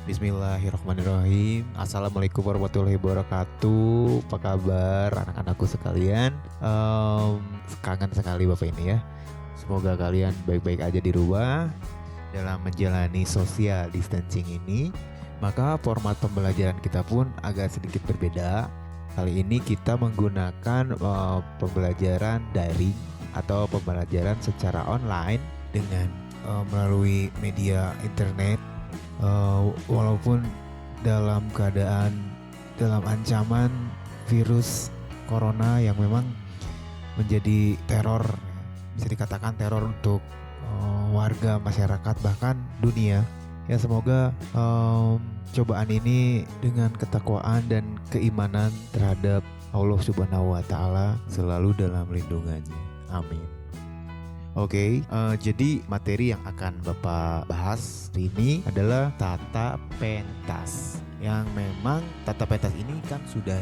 Bismillahirrahmanirrahim. Assalamualaikum warahmatullahi wabarakatuh. Apa kabar anak-anakku sekalian? Kangen sekali Bapak ini ya. Semoga kalian baik-baik aja di rumah dalam menjalani social distancing ini. Maka format pembelajaran kita pun agak sedikit berbeda. Kali ini kita menggunakan pembelajaran daring atau pembelajaran secara online dengan melalui media internet. Walaupun dalam keadaan dalam ancaman virus corona yang memang menjadi teror, bisa dikatakan teror untuk warga masyarakat bahkan dunia ya. Semoga cobaan ini dengan ketakwaan dan keimanan terhadap Allah Subhanahu wa Ta'ala selalu dalam lindungannya, amin. Oke, jadi materi yang akan Bapak bahas hari ini adalah tata pentas. Yang memang tata pentas ini kan sudah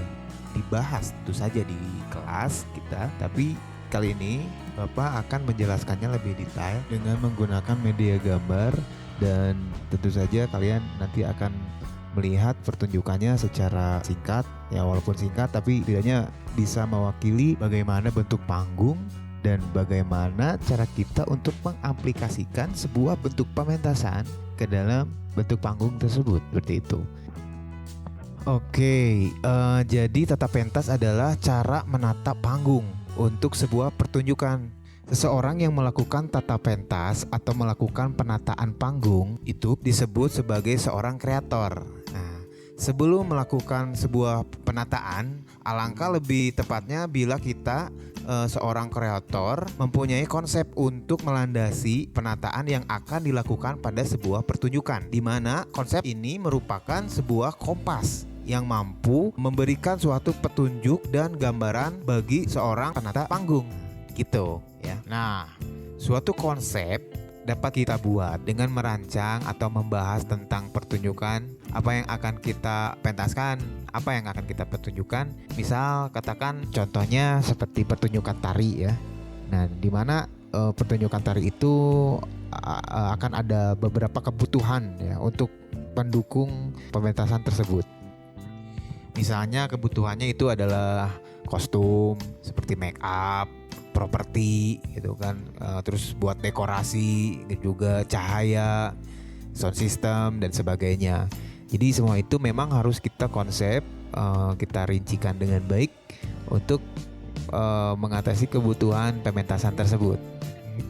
dibahas tentu saja di kelas kita, tapi kali ini Bapak akan menjelaskannya lebih detail dengan menggunakan media gambar, dan tentu saja kalian nanti akan melihat pertunjukannya secara singkat ya, walaupun singkat tapi tidaknya bisa mewakili bagaimana bentuk panggung dan bagaimana cara kita untuk mengaplikasikan sebuah bentuk pementasan ke dalam bentuk panggung tersebut, seperti itu. Oke, jadi tata pentas adalah cara menata panggung untuk sebuah pertunjukan. Seseorang yang melakukan tata pentas atau melakukan penataan panggung itu disebut sebagai seorang kreator. Nah, sebelum melakukan sebuah penataan, alangkah lebih tepatnya bila kita seorang kreator mempunyai konsep untuk melandasi penataan yang akan dilakukan pada sebuah pertunjukan, di mana konsep ini merupakan sebuah kompas yang mampu memberikan suatu petunjuk dan gambaran bagi seorang penata panggung gitu ya. Nah, suatu konsep dapat kita buat dengan merancang atau membahas tentang pertunjukan, apa yang akan kita pentaskan, apa yang akan kita pertunjukkan. Misal katakan contohnya seperti pertunjukan tari ya. Nah, di mana pertunjukan tari itu akan ada beberapa kebutuhan ya untuk pendukung pementasan tersebut. Misalnya kebutuhannya itu adalah kostum seperti make up, properti gitu kan, terus buat dekorasi juga cahaya, sound system dan sebagainya. Jadi semua itu memang harus kita konsep, kita rincikan dengan baik untuk mengatasi kebutuhan pementasan tersebut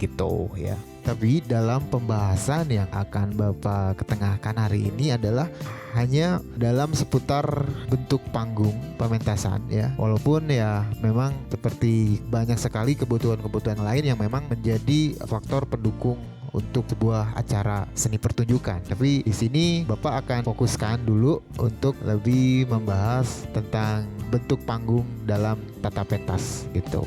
gitu ya. Tapi dalam pembahasan yang akan Bapak ketengahkan hari ini adalah hanya dalam seputar bentuk panggung pementasan ya. Walaupun ya memang seperti banyak sekali kebutuhan-kebutuhan lain yang memang menjadi faktor pendukung untuk sebuah acara seni pertunjukan. Tapi di sini Bapak akan fokuskan dulu untuk lebih membahas tentang bentuk panggung dalam tata pentas gitu.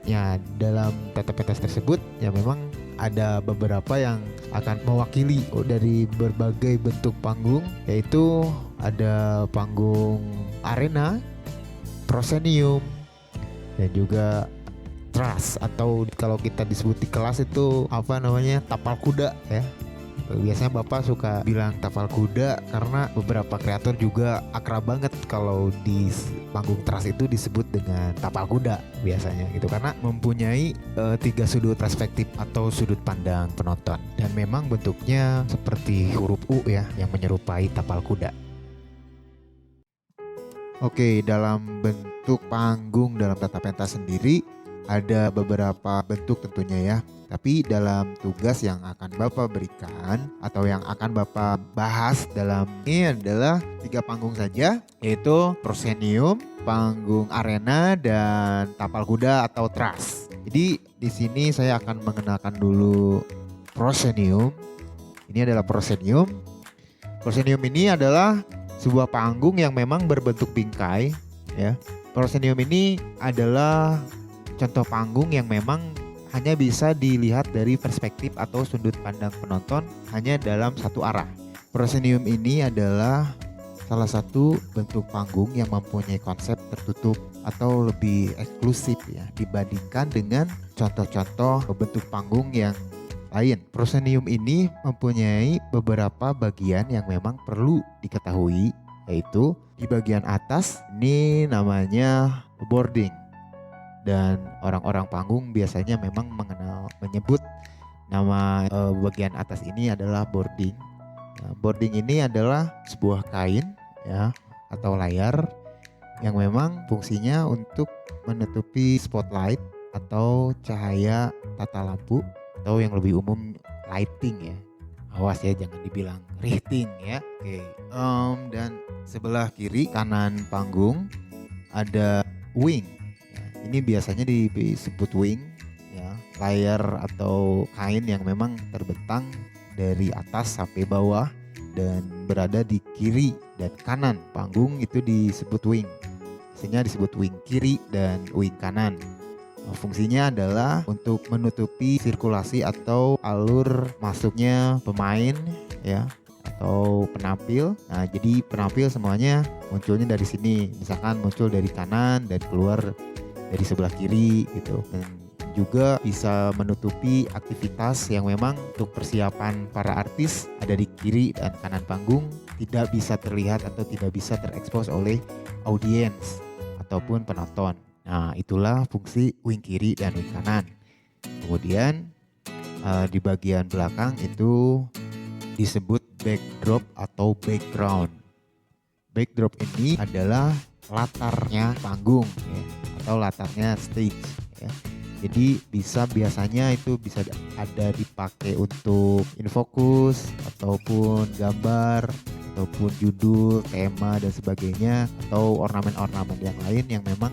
Ya, dalam tata pentas tersebut ya memang ada beberapa yang akan mewakili dari berbagai bentuk panggung, yaitu ada panggung arena, proscenium, dan juga truss, atau kalau kita disebut di kelas itu apa namanya, tapal kuda ya. Biasanya Bapak suka bilang tapal kuda karena beberapa kreator juga akrab banget kalau di panggung truss itu disebut dengan tapal kuda biasanya gitu, karena mempunyai 3 sudut perspektif atau sudut pandang penonton, dan memang bentuknya seperti huruf U ya yang menyerupai tapal kuda. Oke, dalam bentuk panggung dalam tata pentas sendiri ada beberapa bentuk tentunya ya. Tapi dalam tugas yang akan Bapak berikan atau yang akan Bapak bahas dalam ini adalah 3 panggung saja, yaitu proscenium, panggung arena, dan tapal kuda atau truss. Jadi di sini saya akan mengenalkan dulu proscenium. Ini adalah proscenium. Proscenium ini adalah sebuah panggung yang memang berbentuk bingkai ya. Proscenium ini adalah contoh panggung yang memang hanya bisa dilihat dari perspektif atau sudut pandang penonton hanya dalam satu arah. Proscenium ini adalah salah satu bentuk panggung yang mempunyai konsep tertutup atau lebih eksklusif ya, dibandingkan dengan contoh-contoh bentuk panggung yang lain. Proscenium ini mempunyai beberapa bagian yang memang perlu diketahui, yaitu di bagian atas ini namanya boarding, dan orang-orang panggung biasanya memang menyebut nama bagian atas ini adalah boarding. Nah, boarding ini adalah sebuah kain ya atau layar yang memang fungsinya untuk menutupi spotlight atau cahaya tata lampu, atau yang lebih umum lighting ya. Awas ya, jangan dibilang righting ya. Oke. Dan sebelah kiri kanan panggung ada wing. Ya, ini biasanya disebut wing ya, layar atau kain yang memang terbentang dari atas sampai bawah dan berada di kiri dan kanan panggung, itu disebut wing. Biasanya disebut wing kiri dan wing kanan. Fungsinya adalah untuk menutupi sirkulasi atau alur masuknya pemain ya atau penampil. Nah, jadi penampil semuanya munculnya dari sini. Misalkan muncul dari kanan dan keluar dari sebelah kiri gitu. Dan juga bisa menutupi aktivitas yang memang untuk persiapan para artis ada di kiri dan kanan panggung, tidak bisa terlihat atau tidak bisa terekspos oleh audiens ataupun penonton. Nah, itulah fungsi wing kiri dan wing kanan. Kemudian di bagian belakang itu disebut backdrop atau background. Backdrop ini adalah latarnya panggung ya, atau latarnya stage ya. Jadi biasanya itu bisa ada dipakai untuk infokus ataupun gambar ataupun judul, tema dan sebagainya, atau ornamen-ornamen yang lain yang memang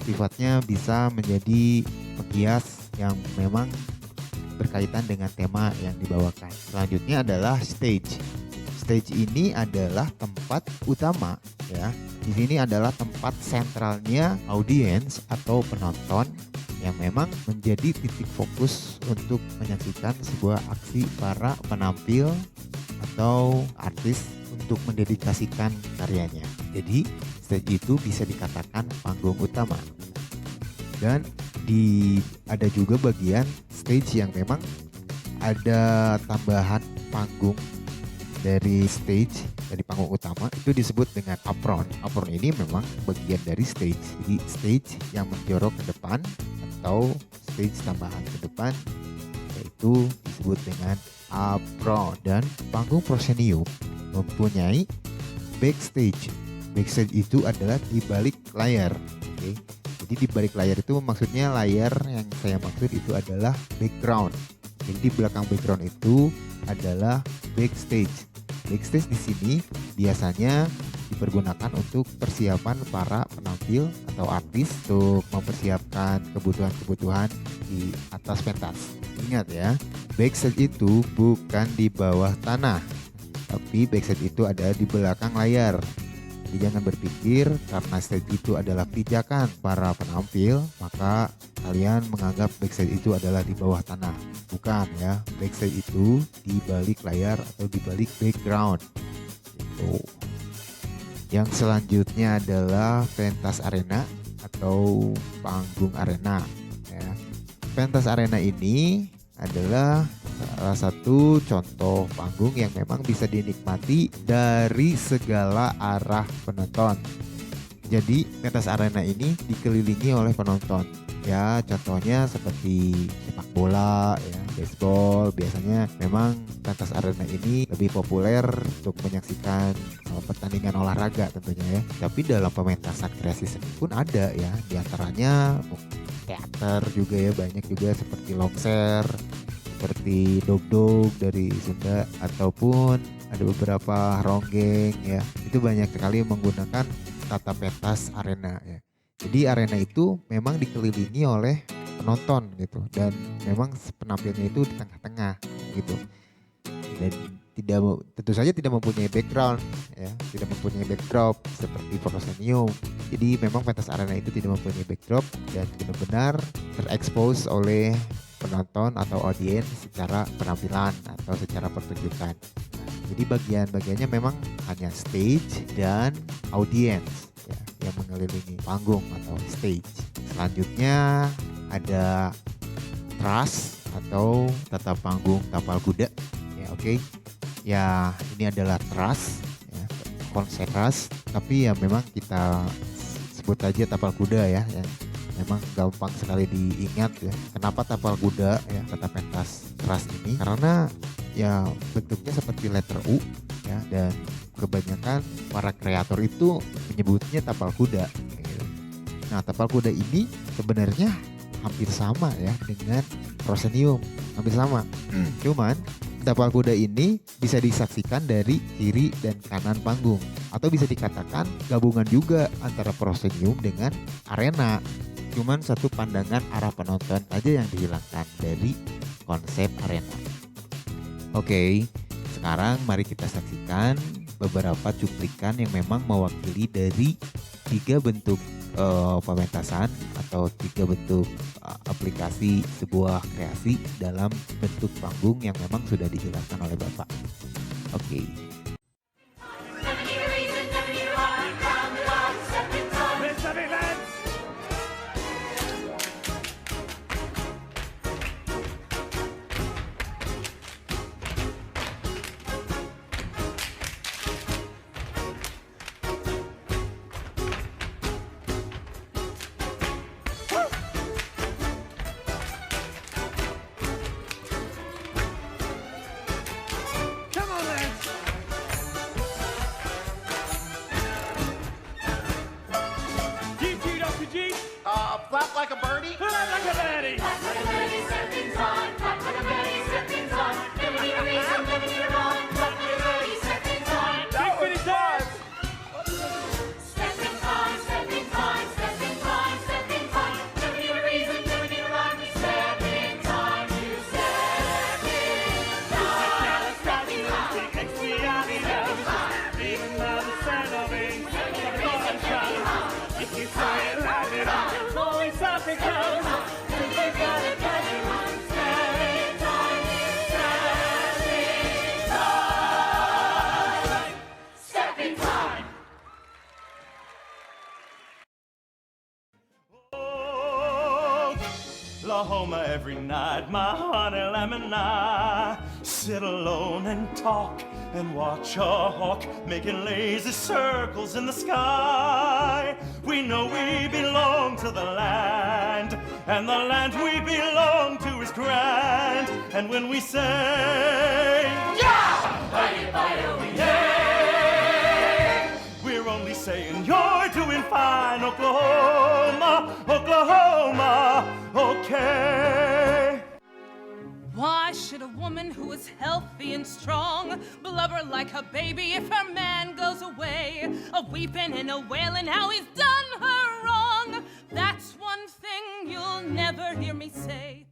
sifatnya bisa menjadi penghias yang memang berkaitan dengan tema yang dibawakan. Selanjutnya adalah stage. Stage ini adalah tempat utama ya. Di sini adalah tempat sentralnya audiens atau penonton yang memang menjadi titik fokus untuk menyaksikan sebuah aksi para penampil atau artis untuk mendedikasikan karyanya. Jadi stage itu bisa dikatakan panggung utama. Dan ada juga bagian stage yang memang ada tambahan panggung dari stage, dari panggung utama, itu disebut dengan apron. Apron ini memang bagian dari stage. Jadi stage yang menjorok ke depan atau stage tambahan ke depan, yaitu disebut dengan apron. Dan panggung proscenium mempunyai backstage. Backstage itu adalah di balik layar. Oke. Jadi di balik layar itu maksudnya layar yang saya maksud itu adalah background. Jadi di belakang background itu adalah backstage. Backstage di sini biasanya dipergunakan untuk persiapan para penampil atau artis untuk mempersiapkan kebutuhan-kebutuhan di atas pentas. Ingat ya, backstage itu bukan di bawah tanah, tapi backstage itu ada di belakang layar. Jadi jangan berpikir karena stage itu adalah pijakan para penampil, maka kalian menganggap backstage itu adalah di bawah tanah. Bukan ya, backstage itu di balik layar atau di balik background. Gitu. Yang selanjutnya adalah pentas arena atau panggung arena. Ya. Pentas arena ini adalah salah satu contoh panggung yang memang bisa dinikmati dari segala arah penonton. Jadi pentas arena ini dikelilingi oleh penonton. Ya, contohnya seperti sepak bola, ya, baseball. Biasanya memang pentas arena ini lebih populer untuk menyaksikan pertandingan olahraga tentunya ya. Tapi dalam pementasan kreasi seni pun ada ya. Di antaranya teater juga ya, banyak juga seperti longser, seperti dog-dog dari Sunda, ataupun ada beberapa ronggeng ya. Itu banyak sekali menggunakan tata pentas arena ya. Jadi arena itu memang dikelilingi oleh penonton gitu, dan memang penampilnya itu di tengah-tengah gitu. Dan tentu saja tidak mempunyai background ya, tidak mempunyai backdrop seperti proscenium. Jadi memang pentas arena itu tidak mempunyai backdrop dan benar-benar terekspos oleh penonton atau audiens secara penampilan atau secara pertunjukan. Jadi bagian-bagiannya memang hanya stage dan audiens ya, yang mengelilingi panggung atau stage. Selanjutnya ada truss atau tata panggung tapal kuda. Ya, oke. Ya, ini adalah teras, ya, konsep teras, tapi ya memang kita sebut aja tapal kuda ya, yang memang gampang sekali diingat ya. Kenapa tapal kuda ya, kata pentas teras ini? Karena ya bentuknya seperti letter U ya, dan kebanyakan para kreator itu menyebutnya tapal kuda gitu. Nah, tapal kuda ini sebenarnya hampir sama ya dengan proscenium, hampir sama. Cuman tapal kuda ini bisa disaksikan dari kiri dan kanan panggung, atau bisa dikatakan gabungan juga antara proscenium dengan arena. Cuman satu pandangan arah penonton aja yang dihilangkan dari konsep arena. Oke, sekarang mari kita saksikan beberapa cuplikan yang memang mewakili dari 3 bentuk pementasan atau 3 bentuk aplikasi sebuah kreasi dalam bentuk panggung yang memang sudah dijelaskan oleh Bapak. Oke. Flap like a birdie. Flap like a birdie. Flap like a birdie, stepping on. Flap like a birdie, stepping on. Never need a reason, never need a wrong. Flap like a birdie, stepping on. That was fun. Stepping on, stepping on, stepping on, stepping on. Never need a reason, never need a rhyme. Stepping on, you stepping on. Stepping on. Next to the audience, even though the sound of it, if you say it loud enough, it's always something close. You gotta catch it on. Stepping on, stepping on. Stepping on. Oklahoma every night, my honey lamb and I sit alone and talk and watch a hawk making lazy circles in the sky. We know we belong to the land, and the land we belong to is grand. And when we say, yeah, we're only saying you're doing fine, Oklahoma, Oklahoma, okay. Why should a woman who is healthy and strong blubber like a baby if her man goes away? A weeping and a wailing how he's done her wrong. That's one thing you'll never hear me say.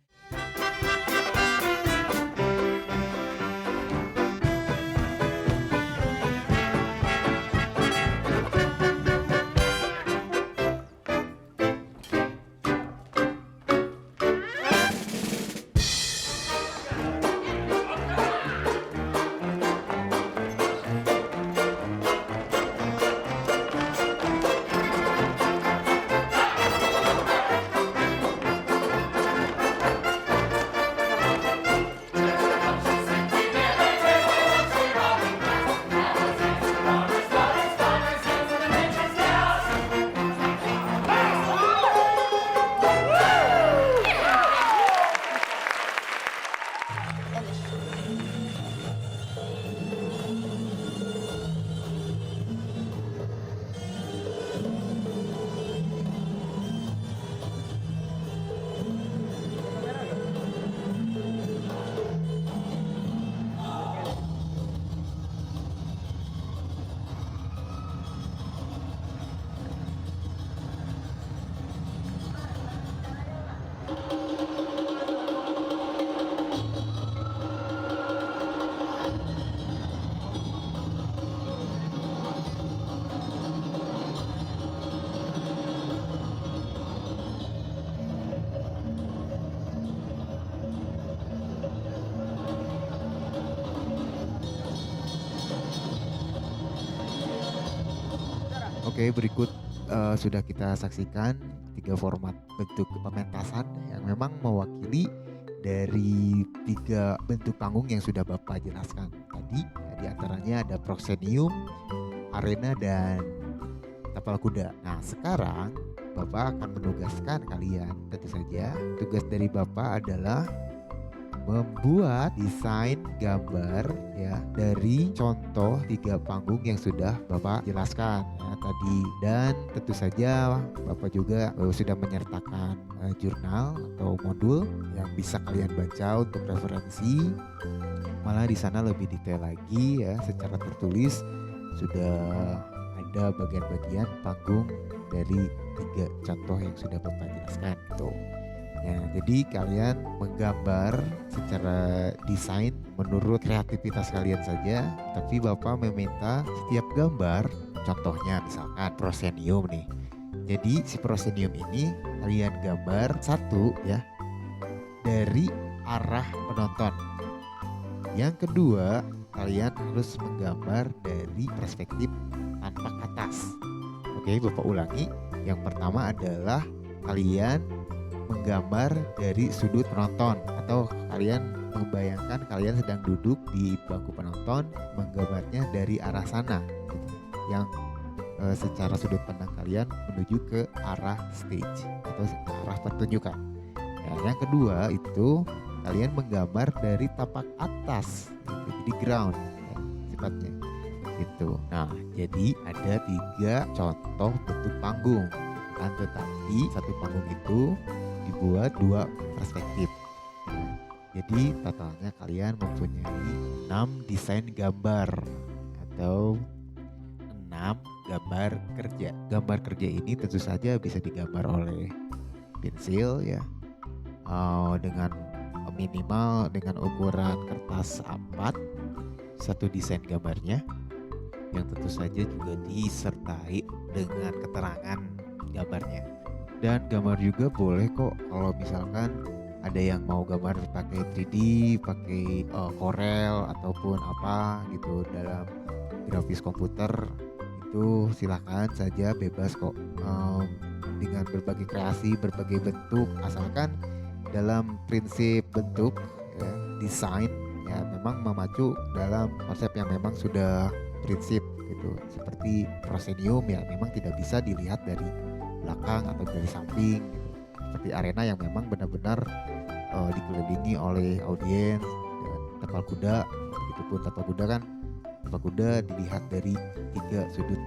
Oke, berikut sudah kita saksikan 3 format bentuk pementasan yang memang mewakili dari 3 bentuk panggung yang sudah Bapak jelaskan tadi. Ya, di antaranya ada proscenium, arena, dan tapal kuda. Nah, sekarang Bapak akan menugaskan kalian. Tentu saja tugas dari Bapak adalah membuat desain gambar ya dari contoh 3 panggung yang sudah Bapak jelaskan ya tadi. Dan tentu saja Bapak juga sudah menyertakan jurnal atau modul yang bisa kalian baca untuk referensi. Malah di sana lebih detail lagi ya, secara tertulis sudah ada bagian-bagian panggung dari 3 contoh yang sudah Bapak jelaskan gitu. Ya, jadi kalian menggambar secara desain menurut kreativitas kalian saja, tapi Bapak meminta setiap gambar, contohnya misalkan proscenium nih. Jadi si proscenium ini kalian gambar satu ya dari arah penonton. Yang kedua, kalian harus menggambar dari perspektif tampak atas. Oke, Bapak ulangi. Yang pertama adalah kalian menggambar dari sudut penonton, atau kalian membayangkan kalian sedang duduk di bangku penonton, menggambarnya dari arah sana gitu. Yang secara sudut pandang kalian menuju ke arah stage atau ke arah pertunjukan ya. Yang kedua itu kalian menggambar dari tapak atas gitu. Jadi ground ya, sifatnya gitu. Nah, jadi ada 3 contoh bentuk panggung kan, tetapi satu panggung itu dibuat 2 perspektif. Jadi totalnya kalian mempunyai 6 desain gambar atau 6 gambar kerja. Gambar kerja ini tentu saja bisa digambar oleh pensil ya, dengan minimal dengan ukuran kertas A4 satu desain gambarnya, yang tentu saja juga disertai dengan keterangan gambarnya. Dan gambar juga boleh kok kalau misalkan ada yang mau gambar pakai 3D, pakai Corel ataupun apa gitu dalam grafis komputer, itu silahkan saja, bebas kok, dengan berbagai kreasi, berbagai bentuk, asalkan dalam prinsip bentuk ya, desain ya memang memacu dalam konsep yang memang sudah prinsip gitu. Seperti proscenium ya memang tidak bisa dilihat dari belakang atau dari samping gitu. Seperti arena yang memang benar-benar dikelilingi oleh audiens. Dan tapal kuda, begitupun tapal kuda kan, tapal kuda dilihat dari 3 sudut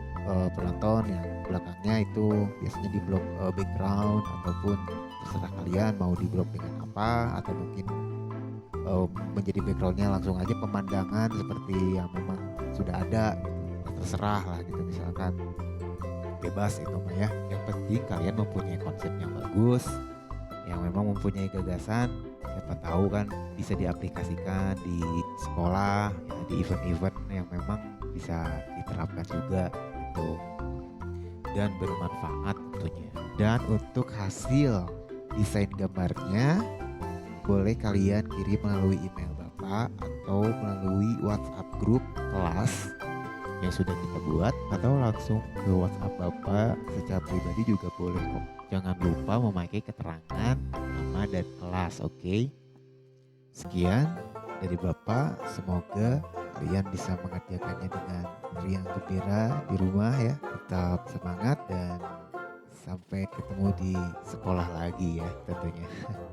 penonton, yang belakangnya itu biasanya di blok background, ataupun terserah kalian mau di blok dengan apa, atau mungkin menjadi backgroundnya langsung aja pemandangan seperti yang memang sudah ada gitu. Terserah lah gitu, misalkan bebas itu mah ya. Yang penting kalian mempunyai konsep yang bagus, yang memang mempunyai gagasan. Siapa tahu kan bisa diaplikasikan di sekolah ya, di event-event yang memang bisa diterapkan juga gitu, dan bermanfaat tentunya. Dan untuk hasil desain gambarnya boleh kalian kirim melalui email Bapak atau melalui WhatsApp grup kelas yang sudah kita buat, atau langsung ke WhatsApp Bapak secara pribadi juga boleh kok. Jangan lupa memakai keterangan nama dan kelas, oke? Sekian dari Bapak, semoga kalian bisa mengerjakannya dengan riang gembira di rumah ya. Tetap semangat dan sampai ketemu di sekolah lagi ya tentunya.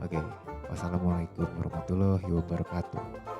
Oke, wassalamualaikum warahmatullahi wabarakatuh.